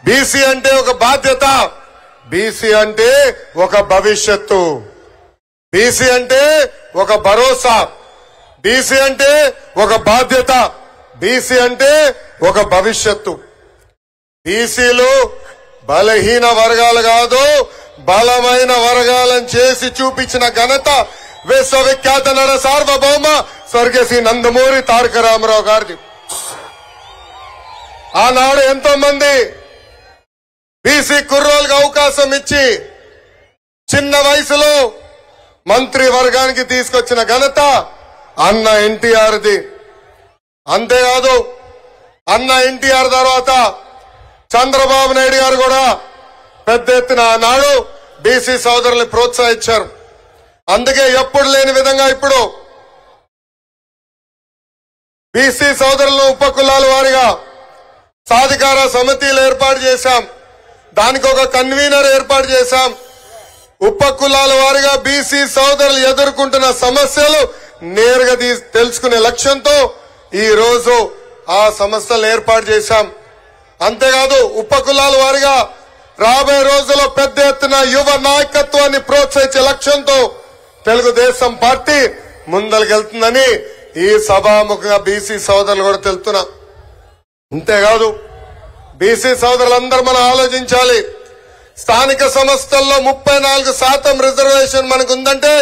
BC అంటే ఒక బాధ్యత, బీసీ అంటే ఒక భవిష్యత్తు, బీసీ అంటే ఒక భరోసా, బీసీ అంటే ఒక బాధ్యత, బీసీ అంటే ఒక భవిష్యత్తు. బీసీలు బలహీన వర్గాలు కాదు, బలమైన వర్గాలను చేసి చూపించిన ఘనత విశ్వవిఖ్యాత నట సార్వభౌమ స్వర్గశ్రీ నందమూరి తారక రామారావు గారిది. ఆనాడు ఎంతో మంది బీసీ కుర్రోళ్ళకి అవకాశం ఇచ్చి చిన్న వయసులో మంత్రి వర్గానికి తీసుకొచ్చిన ఘనత అన్న ఎన్టీఆర్ది. అంతేకాదు అన్న ఎన్టీఆర్ తర్వాత చంద్రబాబు నాయుడు గారు కూడా పెద్ద ఎత్తున ఆనాడు బీసీ సోదరుల్ని ప్రోత్సహించారు. అందుకే ఎప్పుడు లేని విధంగా ఇప్పుడు బీసీ సోదరులను ఉపకులాల వారిగా సాధికార సమితిలు ఏర్పాటు చేశాం. దానికి ఒక కన్వీనర్ ఏర్పాటు చేశాం. ఉపకులాల వారిగా బీసీ సోదరులు ఎదుర్కొంటున్న సమస్యలు నేరుగా తెలుసుకునే లక్ష్యంతో ఈ రోజు ఆ సంస్థలు ఏర్పాటు చేశాం. అంతేకాదు ఉపకులాల వారిగా రాబోయే రోజుల్లో పెద్ద ఎత్తున యువ నాయకత్వాన్ని ప్రోత్సహించే లక్ష్యంతో తెలుగుదేశం పార్టీ ముందరికెళ్తుందని ఈ సభాముఖంగా బీసీ సోదరులు కూడా తెలుపుతున్నా. అంతేకాదు బీసీ సోదరులందరూ మనం ఆలోచించాలి. స్థానిక సంస్థల్లో 34% రిజర్వేషన్ మనకు ఉందంటే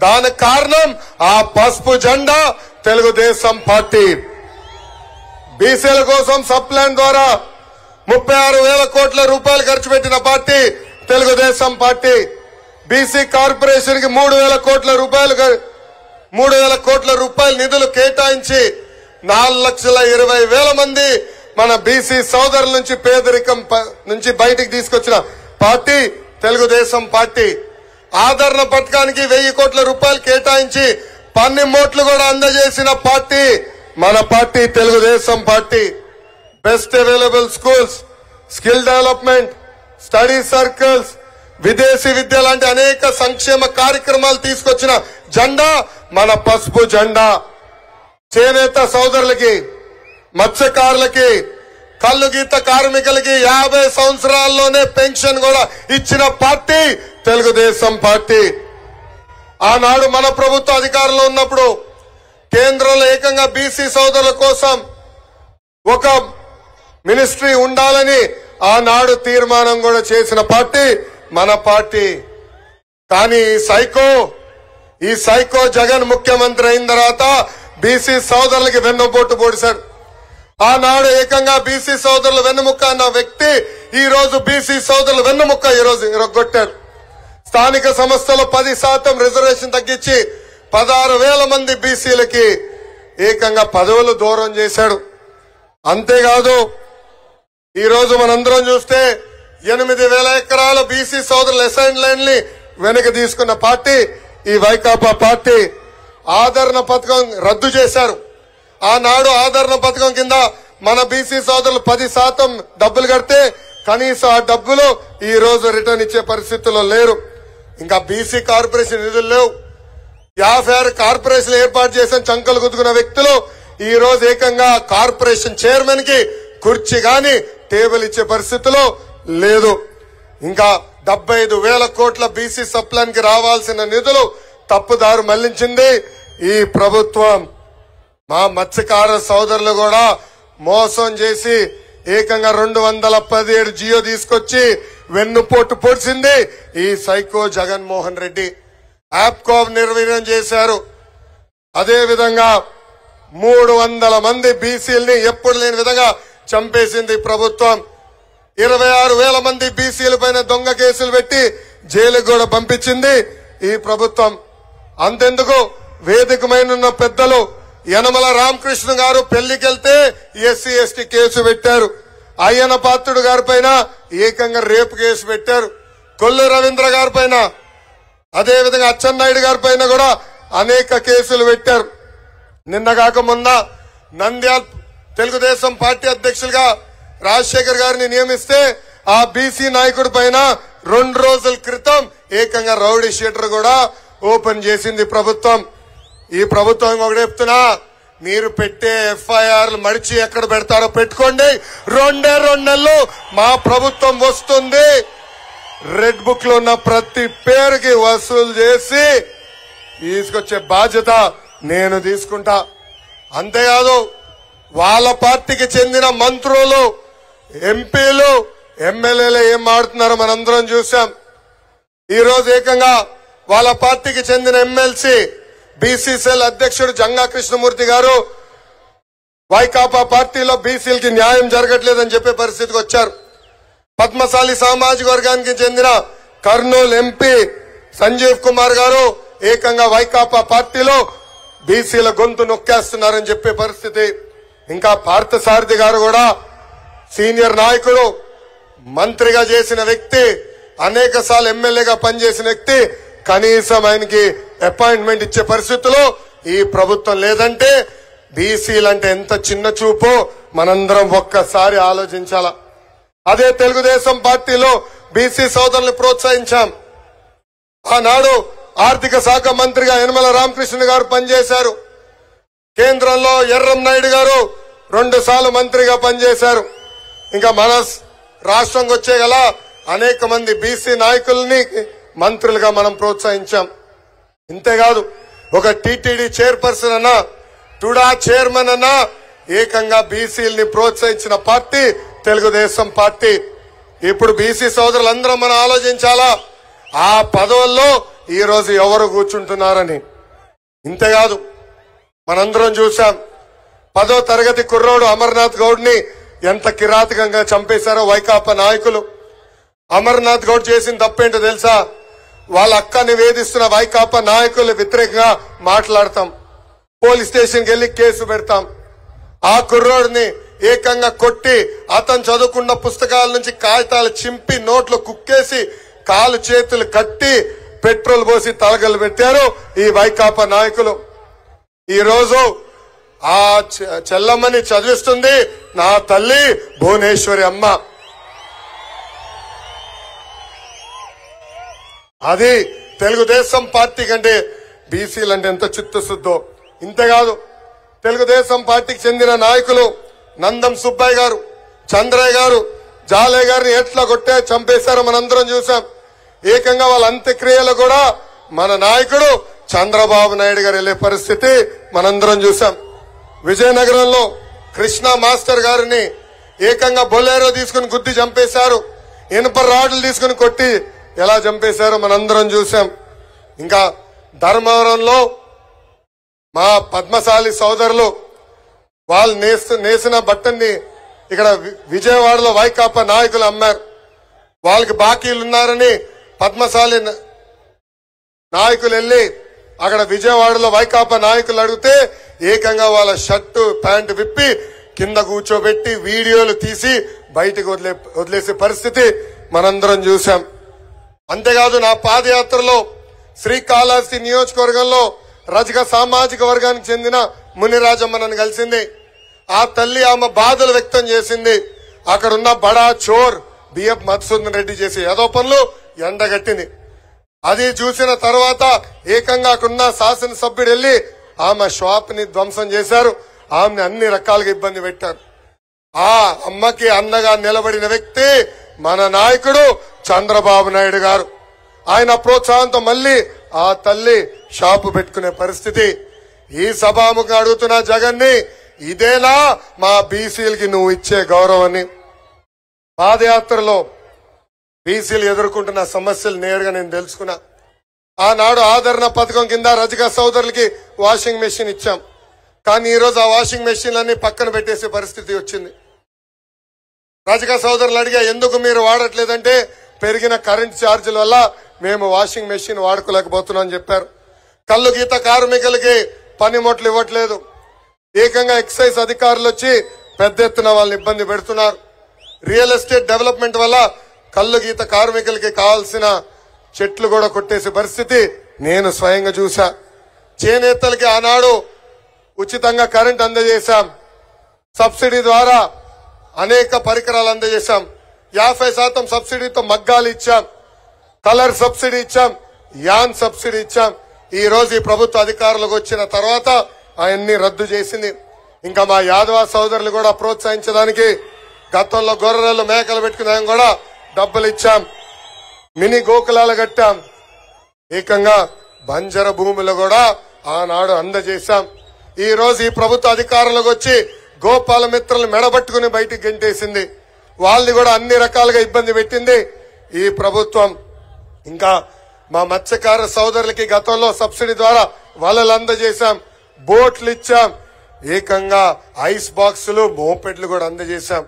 దానికి కారణం ఆ పసుపు జెండా తెలుగుదేశం పార్టీ. బీసీల కోసం సబ్ ప్లాన్ ద్వారా 36,000 కోట్ల రూపాయలు ఖర్చు పెట్టిన party Telugu Desam party. BC corporation కి 3,000 కోట్ల రూపాయలు నిధులు కేటాయించి 4,20,000 మంది మన బీసీ సోదరుల నుంచి పేదరికం నుంచి బయటికి తీసుకొచ్చిన పార్టీ తెలుగుదేశం పార్టీ. ఆదరణ పథకానికి 1,000 కోట్ల రూపాయలు కేటాయించి పన్నిమోట్లు కూడా అందజేసిన పార్టీ మన party Telugu Desam party. Best available schools, skill development, study circles, విదేశీ విద్య లాంటి అనేక సంక్షేమ కార్యక్రమాలు తీసుకొచ్చిన జెండా మన పసుపు జెండా. చేనేత సోదరులకి, మత్స్యకారులకి, కల్లు గీత కార్మికులకి 50 సంవత్సరాల్లోనే పెన్షన్ కూడా ఇచ్చిన పార్టీ తెలుగుదేశం పార్టీ. ఆనాడు మన ప్రభుత్వ అధికారంలో ఉన్నప్పుడు కేంద్రంలో ఏకంగా బీసీ సోదరుల కోసం ఒక మినిస్ట్రీ ఉండాలని ఆనాడు తీర్మానం కూడా చేసిన పార్టీ మన పార్టీ. కానీ ఈ సైకో జగన్ ముఖ్యమంత్రి అయిన తర్వాత బీసీ సోదరులకి వెన్నుపోటు పొడిశాడు. ఆనాడు ఏకంగా బీసీ సోదరులు వెన్నుముక్క అన్న వ్యక్తి ఈ రోజు బీసీ సోదరులు వెన్నుముక్క ఈ రోజు ఇరగొట్టాడు. స్థానిక సంస్థలో 10% రిజర్వేషన్ తగ్గించి 16,000 మంది బీసీలకి ఏకంగా పదవులు దూరం చేశాడు. అంతేకాదు ఈ రోజు మనందరం చూస్తే 8,000 ఎకరాల బీసీ సోదరుల అసైన్ ల్యాండ్ ని వెనక్కి తీసుకున్న పార్టీ ఈ వైకాపా పార్టీ. ఆదరణ పథకం రద్దు చేశారు. ఆనాడు ఆదరణ పథకం కింద మన బీసీ సోదరులు 10% డబ్బులు కడితే కనీసం ఆ డబ్బులు ఈ రోజు రిటర్న్ ఇచ్చే పరిస్థితుల్లో లేరు. ఇంకా బీసీ కార్పొరేషన్ నిధులు లేవు. 56 కార్పొరేషన్ ఏర్పాటు చేసిన చంకలు గుద్దుకున్న వ్యక్తులు ఈ రోజు ఏకంగా కార్పొరేషన్ చైర్మన్ కి కుర్చీ గాని టేబుల్ ఇచ్చే పరిస్థితిలో లేదు. ఇంకా 75,000 కోట్ల బీసీ సబ్ ప్లాన్ కి రావాల్సిన నిధులు తప్పుదారు మళ్లించింది ఈ ప్రభుత్వం. మా మత్స్యకార సోదరులు కూడా మోసం చేసి ఏకంగా 217 జియో తీసుకొచ్చి వెన్నుపోటు పొడిచింది ఈ సైకో జగన్మోహన్ రెడ్డి. యాప్కాబ్ నిర్వీర్యం చేశారు. అదేవిధంగా 300 మంది బీసీలని ఎప్పుడు లేని విధంగా చంపేసింది ప్రభుత్వం. 26,000 మంది బీసీల పైన దొంగ కేసులు పెట్టి జైలుకు కూడా పంపించింది ఈ ప్రభుత్వం. అంతెందుకు వేదికమైన పెద్దలు యనమల రామకృష్ణ గారు పెళ్లికెళ్తే ఎస్సీ ఎస్టీ కేసు పెట్టారు. అయ్యన పాత్రుడు గారి పైన ఏకంగా రేపు కేసు పెట్టారు. కొల్లు రవీంద్ర గారి పైన, అదేవిధంగా అచ్చెన్నాయుడు గారి పైన కూడా అనేక కేసులు పెట్టారు. నిన్నగాక మొన్న నంద్యాల తెలుగుదేశం పార్టీ అధ్యక్షులుగా రాజశేఖర్ గారిని నియమిస్తే ఆ బీసీ నాయకుడి పైన 2 రోజుల క్రితం ఏకంగా రౌడీ షీటర్ కూడా ఓపెన్ చేసింది ప్రభుత్వం. ఈ ప్రభుత్వం ఒకటి చెప్తున్నా, మీరు పెట్టే ఎఫ్ఐఆర్లు మడిచి ఎక్కడ పెడతారో పెట్టుకోండి. 2 నెలలు మా ప్రభుత్వం వస్తుంది. రెడ్ బుక్ లో ఉన్న ప్రతి పేరుకి వసూలు చేసి తీసుకొచ్చే బాధ్యత నేను తీసుకుంటా. అంతేకాదు వాళ్ళ పార్టీకి చెందిన మంత్రులు, ఎంపీలు, ఎమ్మెల్యేలు ఏం ఆడుతున్నారో మనందరం చూసాం. ఈ రోజు ఏకంగా వాళ్ళ పార్టీకి చెందిన ఎమ్మెల్సీ బీసీసీఎల్ అధ్యక్షుడు జంగా కృష్ణమూర్తి గారు వైకాపా పార్టీలో బీసీలకి న్యాయం జరగట్లేదని చెప్పే పరిస్థితికి వచ్చారు. పద్మశాలి సామాజిక వర్గానికి చెందిన కర్నూలు ఎంపీ సంజీవ్ కుమార్ గారు ఏకంగా వైకాపా పార్టీలో బీసీల గొంతు నొక్కేస్తున్నారని చెప్పే పరిస్థితి. ఇంకా పార్థసారథి గారు కూడా సీనియర్ నాయకుడు, మంత్రిగా చేసిన వ్యక్తి, అనేక సార్లు ఎమ్మెల్యేగా పనిచేసిన వ్యక్తి, కనీసం ఆయనకి అపాయింట్మెంట్ ఇచ్చే పరిస్థితిలో ఈ ప్రభుత్వం లేదంటే బీసీలంటే ఎంత చిన్న చూపో మనందరం ఒక్కసారి ఆలోచించాలా. అదే తెలుగుదేశం పార్టీలో బీసీ సోదరుల్ని ప్రోత్సహించాం. ఆనాడు ఆర్థిక శాఖ మంత్రిగా యనమల రామకృష్ణ గారు పనిచేశారు. కేంద్రంలో ఎర్రం నాయుడు గారు 2 సార్లు మంత్రిగా పనిచేశారు. ఇంకా మన రాష్ట్రంకి వచ్చే గల అనేక మంది బీసీ నాయకుల్ని మంత్రులుగా మనం ప్రోత్సహించాం. ఇంతేకాదు ఒక టీటీడీ చైర్పర్సన్ అన్నా, టుడా చైర్మన్ అన్నా ఏకంగా బీసీలని ప్రోత్సహించిన పార్టీ తెలుగుదేశం పార్టీ. ఇప్పుడు బీసీ సోదరులందరం మనం ఆలోచించాలా ఆ పదవుల్లో ఈ రోజు ఎవరు కూర్చుంటున్నారని. ఇంతేకాదు మనందరం చూశాం 10వ తరగతి కుర్రోడు అమర్నాథ్ గౌడ్ ని ఎంత కిరాతకంగా చంపేశారో వైకాపా నాయకులు. అమర్నాథ్ గౌడ్ చేసిన తప్పేంటో తెలుసా? వాళ్ళ అక్కని వేధిస్తున్న వైకాపా నాయకులు వ్యతిరేకంగా మాట్లాడతాం, పోలీస్ స్టేషన్కి వెళ్లి కేసు పెడతాం. ఆ కుర్రోడిని ఏకంగా కొట్టి అతను చదువుకున్న పుస్తకాల నుంచి కాగితాలు చింపి నోట్లో కుక్కేసి కాలు చేతులు కట్టి పెట్రోల్ పోసి తలగలు పెట్టారు ఈ వైకాపా నాయకులు. ఈ రోజు ఆ చెల్లమ్మని చదివిస్తుంది నా తల్లి భువనేశ్వరి అమ్మ. అది తెలుగుదేశం పార్టీ కంటే బీసీలంటే ఎంత చిత్తశుద్ధో. ఇంతేకాదు తెలుగుదేశం పార్టీకి చెందిన నాయకులు నందం సుబ్బయ్య గారు, చంద్రయ్య గారు, జాలయ్య గారిని ఎట్లా కొట్టే చంపేశారో మనందరం చూసాం. ఏకంగా వాళ్ళ అంత్యక్రియలు కూడా మన నాయకుడు చంద్రబాబు నాయుడు గారు వెళ్లే పరిస్థితి మనందరం చూసాం. విజయనగరంలో కృష్ణ మాస్టర్ గారిని ఏకంగా బొలేరో తీసుకుని గుద్ది చంపేశారు. ఇనుప రాడ్లు తీసుకుని కొట్టి ఎలా చంపేశారో మనందరం చూసాం. ఇంకా ధర్మవరంలో మా పద్మశాలి సోదరులు వాళ్ళు నేసిన బట్టని ఇక్కడ విజయవాడలో వైకాపా నాయకులు అమ్మారు. వాళ్ళకి బాకీలున్నారని పద్మశాలి నాయకులు వెళ్లి అక్కడ విజయవాడలో వైకాపా నాయకులు అడిగితే ఏకంగా వాళ్ళ షర్టు ప్యాంటు విప్పి కింద కూర్చోబెట్టి వీడియోలు తీసి బయటకు వదిలేసే పరిస్థితి మనందరం చూసాం. అంతేకాదు నా పాదయాత్రలో శ్రీకాళహస్తి నియోజకవర్గంలో రజక సామాజిక వర్గానికి చెందిన మునిరాజమ్మ నన్ను కలిసింది. ఆ తల్లి ఆమె బాధలు వ్యక్తం చేసింది. అక్కడున్న బడా చోర్ బిఎఫ్ మధుసూదన్ రెడ్డి చేసే ఏదో పనులు ఎండగట్టింది. అది చూసిన తర్వాత ఏకంగా అక్కడున్న శాసనసభ్యుడు వెళ్లి ఆమె షాప్ ని ధ్వంసం చేశారు. ఆమెని అన్ని రకాలుగా ఇబ్బంది పెట్టారు. ఆ అమ్మకి అండగా నిలబడిన వ్యక్తి మన నాయకుడు చంద్రబాబు నాయుడు గారు. ఆయన ప్రోత్సాహంతో మళ్లీ ఆ తల్లి షాపు పెట్టుకునే పరిస్థితి. ఈ సభాముఖంగా అడుగుతున్న జగన్ ని, ఇదేనా మా బీసీలకి నువ్వు ఇచ్చే గౌరవాన్ని? పాదయాత్రలో బీసీలు ఎదుర్కొంటున్న సమస్యలు నేరుగా నేను తెలుసుకున్నా. ఆనాడు ఆదరణ పథకం కింద రజక సోదరులకి వాషింగ్ మెషిన్ ఇచ్చాం. కానీ ఈ రోజు ఆ వాషింగ్ మెషిన్లన్నీ పక్కన పెట్టేసే పరిస్థితి వచ్చింది. రజక సోదరులు అడిగా, ఎందుకు మీరు వాడట్లేదంటే పెరిగిన కరెంట్ ఛార్జీల వల్ల మేము వాషింగ్ మెషిన్ వాడుకోలేకపోతున్నాం అని చెప్పారు. కల్లు గీత కార్మికులకి పనిముట్లు ఇవ్వట్లేదు. ఏకంగా ఎక్సైజ్ అధికారులు వచ్చి పెద్ద ఎత్తున వాళ్ళని ఇబ్బంది పెడుతున్నారు. రియల్ ఎస్టేట్ డెవలప్మెంట్ వల్ల కల్లు గీత కార్మికులకి కావాల్సిన చెట్లు కూడా కొట్టేసే పరిస్థితి నేను స్వయంగా చూసా. చేనేతలకి ఆనాడు ఉచితంగా కరెంట్ అందజేశాం. సబ్సిడీ ద్వారా అనేక పరికరాలు అందజేశాం. 50% సబ్సిడీతో మగ్గాలు ఇచ్చాం, కలర్ సబ్సిడీ ఇచ్చాం, యాన్ సబ్సిడీ ఇచ్చాం. ఈ రోజు ఈ ప్రభుత్వ అధికారులకు వచ్చిన తర్వాత అవన్నీ రద్దు చేసింది. ఇంకా మా యాదవ సోదరులు కూడా ప్రోత్సహించడానికి గతంలో గొర్రెలు మేకలు పెట్టుకున్నాం కూడా డబ్బులు ఇచ్చాం. మినీ గోకులాలు కట్టాం. ఏకంగా బంజర భూములు కూడా ఆనాడు అందజేశాం. ఈ రోజు ఈ ప్రభుత్వ అధికారంలోకి వచ్చి గోపాల మిత్రులు మెడబట్టుకుని బయటికి గెంటేసింది. వాళ్ళని కూడా అన్ని రకాలుగా ఇబ్బంది పెట్టింది ఈ ప్రభుత్వం. ఇంకా మా మత్స్యకార సోదరులకి గతంలో సబ్సిడీ ద్వారా వలలు అందజేశాం, బోట్లు ఇచ్చాం, ఏకంగా ఐస్ బాక్సులు మోపెడ్లు కూడా అందజేశాం.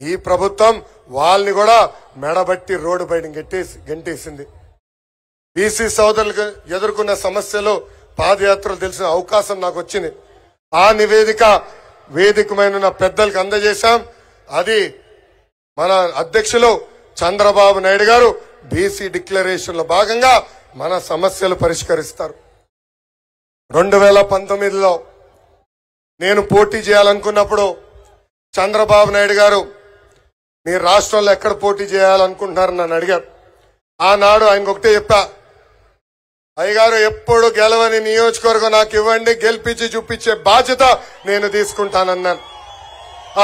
ఈ ప్రభుత్వం వాళ్ళని కూడా మెడబట్టి రోడ్డు బయట గెంటేసింది. బీసీ సోదరులకు ఎదుర్కొన్న సమస్యలు పాదయాత్రలు తెలిసిన అవకాశం నాకు వచ్చింది. ఆ నివేదిక వేదికమైన పెద్దలకు అందజేశాం. అది మన అధ్యక్షులు చంద్రబాబు నాయుడు గారు బీసీ డిక్లరేషన్ లో భాగంగా మన సమస్యలు పరిష్కరిస్తారు. 2019లో నేను పోటీ చేయాలనుకున్నప్పుడు చంద్రబాబు నాయుడు గారు మీరు రాష్ట్రంలో ఎక్కడ పోటీ చేయాలనుకుంటున్నారని నన్ను అడిగారు. ఆనాడు ఆయనకు ఒకటే చెప్పా, అయ్యగారు ఎప్పుడు గెలవని నియోజకవర్గం నాకు ఇవ్వండి, గెలిపించి చూపించే బాధ్యత నేను తీసుకుంటానన్నాను.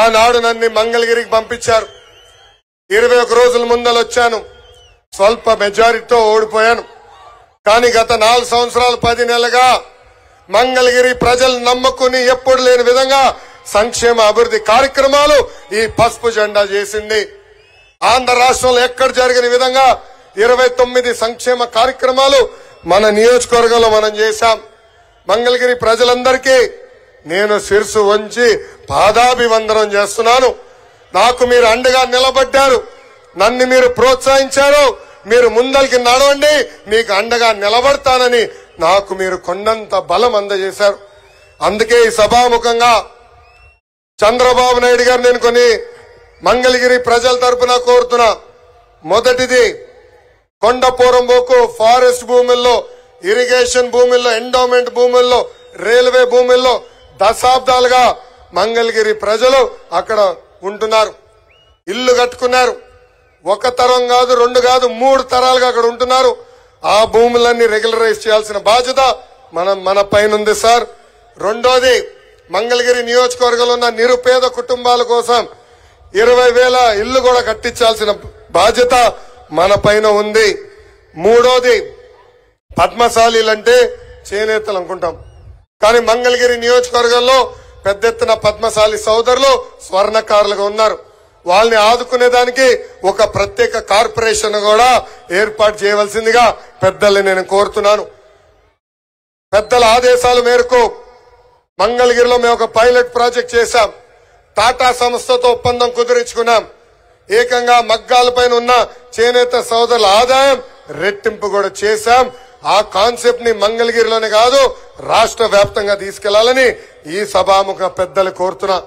ఆనాడు నన్ను మంగళగిరికి పంపించారు. 21 రోజుల ముందలు వచ్చాను. స్వల్ప మెజారిటీతో ఓడిపోయాను. కానీ గత 4 సంవత్సరాలు 10 నెలలుగా మంగళగిరి ప్రజలు నమ్ముకుని ఎప్పుడు లేని విధంగా సంక్షేమ అభివృద్ధి కార్యక్రమాలు ఈ పసుపు జెండా చేసింది. ఆంధ్ర రాష్ట్రంలో ఎక్కడ జరిగిన విధంగా 29 సంక్షేమ కార్యక్రమాలు మన నియోజకవర్గంలో మనం చేశాం. మంగళగిరి ప్రజలందరికీ నేను శిరసు వంచి పాదాభివందనం చేస్తున్నాను. నాకు మీరు అండగా నిలబడ్డారు, నన్ను మీరు ప్రోత్సహించారు. మీరు ముందరికి నడవండి, మీకు అండగా నిలబడతానని నాకు మీరు కొండంత బలం అందజేశారు. అందుకే ఈ సభాముఖంగా చంద్రబాబు నాయుడు గారు నేను కొన్ని మంగళగిరి ప్రజల తరపున కోరుతున్నా. మొదటిది, కొండపోరంబోకు ఫారెస్ట్ భూముల్లో, ఇరిగేషన్ భూముల్లో, ఎండోమెంట్ భూముల్లో, రైల్వే భూముల్లో దశాబ్దాలుగా మంగళగిరి ప్రజలు అక్కడ ఉంటున్నారు, ఇల్లు కట్టుకున్నారు. 1 తరం కాదు, 2 కాదు, 3 తరాలుగా అక్కడ ఉంటున్నారు. ఆ భూములన్నీ రెగ్యులరైజ్ చేయాల్సిన బాధ్యత మన పైన ఉంది సార్. రెండోది, మంగళగిరి నియోజకవర్గంలో ఉన్న నిరుపేద కుటుంబాల కోసం 20,000 ఇల్లు కూడా కట్టించాల్సిన బాధ్యత మన పైన ఉంది. మూడోది, పద్మశాలీలంటే చేనేతలు అనుకుంటాం, కానీ మంగళగిరి నియోజకవర్గంలో పెద్ద ఎత్తున పద్మశాలి సోదరులు స్వర్ణకారులుగా ఉన్నారు. వాళ్ళని ఆదుకునేదానికి ఒక ప్రత్యేక కార్పొరేషన్ కూడా ఏర్పాటు చేయవలసిందిగా పెద్దల్ని నేను కోరుతున్నాను. పెద్దల ఆదేశాల మేరకు మంగళగిరిలో మేము ఒక పైలట్ ప్రాజెక్ట్ చేశాం. టాటా సంస్థతో ఒప్పందం కుదుర్చుకున్నాం. ఏకంగా మగ్గాలపైన ఉన్న చేనేత సోదరుల ఆదాయం రెట్టింపు కూడా చేశాం. ఆ కాన్సెప్ట్ ని మంగళగిరిలోనే కాదు రాష్ట్ర వ్యాప్తంగా తీసుకెళ్లాలని ఈ సభాముఖ పెద్దలు కోరుతున్నా.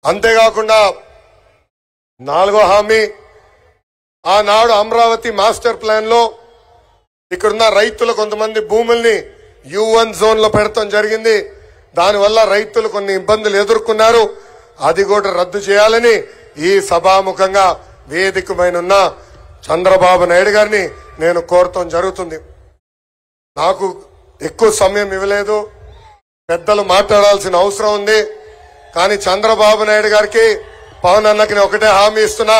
అంతేకాకుండా 4వ హామీ, ఆనాడు అమరావతి మాస్టర్ ప్లాన్ లో ఇక్కడున్న రైతులు కొంతమంది భూముల్ని U1 జోన్ లో పెడతాం జరిగింది. దానివల్ల రైతులు కొన్ని ఇబ్బందులు ఎదుర్కొన్నారు. అది కూడా రద్దు చేయాలని ఈ సభాముఖంగా వేదికమైన చంద్రబాబు నాయుడు గారిని నేను కోరటం జరుగుతుంది. నాకు ఎక్కువ సమయం ఇవ్వలేదు, పెద్దలు మాట్లాడాల్సిన అవసరం ఉంది. కానీ చంద్రబాబు నాయుడు గారికి, పవన్ అన్నకి ఒకటే హామీ ఇస్తున్నా,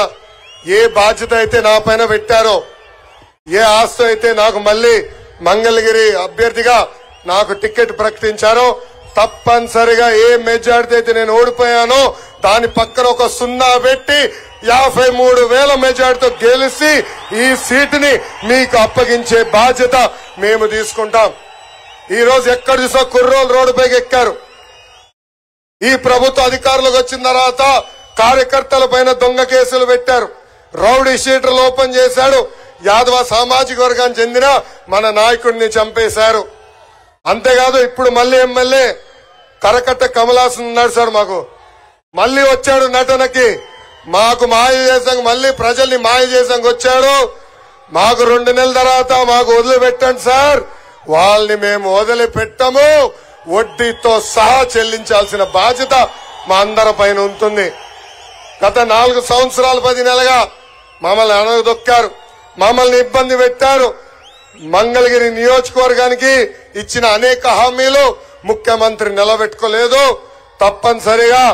ఏ బాధ్యత అయితే నా పైన పెట్టారో, ఏ ఆస్తి అయితే నాకు మళ్లీ మంగళగిరి అభ్యర్థిగా నాకు టికెట్ ప్రకటించారో, తప్పనిసరిగా ఏ మెజార్టీ అయితే నేను ఓడిపోయానో దాని పక్కన ఒక 0 పెట్టి 53,000 మెజార్టీతో గెలిచి ఈ సీటుని మీకు అప్పగించే బాధ్యత మేము తీసుకుంటాం. ఈ రోజు ఎక్కడ చూసా కుర్రోలు రోడ్డుపైకి ఎక్కారు. ఈ ప్రభుత్వ అధికారులకు వచ్చిన తర్వాత కార్యకర్తల పైన దొంగ కేసులు పెట్టారు, రౌడీ షీటర్లు ఓపెన్ చేశాడు, యాదవ సామాజిక వర్గానికి చెందిన మన నాయకుడిని చంపేశారు. అంతేకాదు ఇప్పుడు మళ్లీ ఎమ్మెల్యే కరకట్ట కమలాసన్ ఉన్నాడు సార్, మాకు మళ్లీ వచ్చాడు నటనకి, మాకు మాయ చేసాం, మళ్లీ ప్రజల్ని మాయ చేసాం వచ్చాడు. మాకు 2 నెలల తర్వాత మాకు వదిలిపెట్టండి సార్, వాళ్ళని మేము వదిలిపెట్టము, వడ్డీతో సహా చెల్లించాల్సిన బాధ్యత మా అందరి పైన ఉంటుంది. గత 4 సంవత్సరాలు 10 నెలలుగా మమ్మల్ని అనగదొక్కారు, మమ్మల్ని ఇబ్బంది పెట్టారు. మంగళగిరి నియోజకవర్గానికి ఇచ్చిన అనేక హామీలు ముఖ్యమంత్రి నిలబెట్టుకోలేదు. తప్పనిసరిగా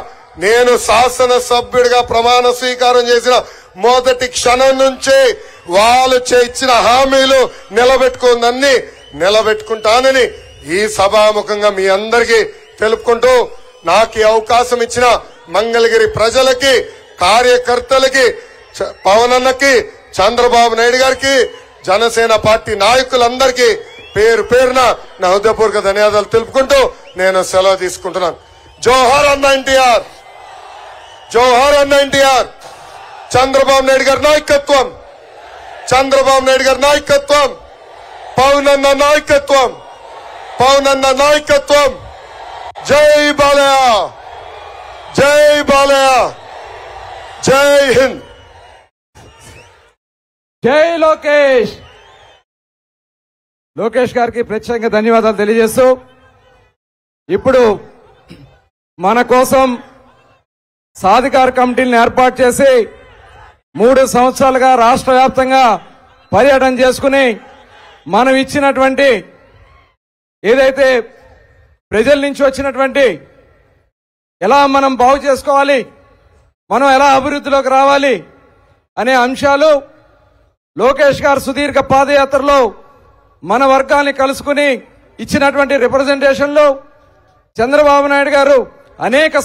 నేను శాసనసభ్యుడిగా ప్రమాణ స్వీకారం చేసిన మొదటి క్షణం నుంచి వాళ్ళు ఇచ్చిన హామీలు నిలబెట్టుకుందన్ని నిలబెట్టుకుంటానని ఈ సభాముఖంగా మీ అందరికీ తెలుపుకుంటూ నాకు ఈ అవకాశం ఇచ్చిన మంగళగిరి ప్రజలకి, కార్యకర్తలకి, పవన్ అన్నకి, చంద్రబాబు నాయుడు గారికి, జనసేన పార్టీ నాయకులందరికీ పేరు పేరున నా హృదయపూర్వక ధన్యవాదాలు తెలుపుకుంటూ నేను సెలవు తీసుకుంటున్నాను. జోహార్ అన్న ఎన్టీఆర్, జోహార్ అన్న ఎన్టీఆర్. చంద్రబాబు నాయుడు గారి నాయకత్వం, చంద్రబాబు నాయుడు గారి నాయకత్వం, పవన్ అన్న నాయకత్వం, పవన్ అన్న నాయకత్వం. జై బాలయ్య, జై బాలయ్య, జై హింద్. జై లోకేష్. లోకేష్ గారికి ప్రత్యేకంగా ధన్యవాదాలు తెలియజేస్తూ ఇప్పుడు మన కోసం సాధికార కమిటీలను ఏర్పాటు చేసి 3 సంవత్సరాలుగా రాష్ట్ర వ్యాప్తంగా పర్యటన చేసుకుని మనం ఇచ్చినటువంటి ఏదైతే ప్రజల నుంచి వచ్చినటువంటి ఎలా మనం బాగు చేసుకోవాలి, మనం ఎలా అభివృద్ధిలోకి రావాలి అనే అంశాలు లోకేష్ గారు సుదీర్ఘ పాదయాత్రలో మన వర్గాన్ని కలుసుకుని ఇచ్చినటువంటి రిప్రజెంటేషన్లో చంద్రబాబు నాయుడు గారు అనేక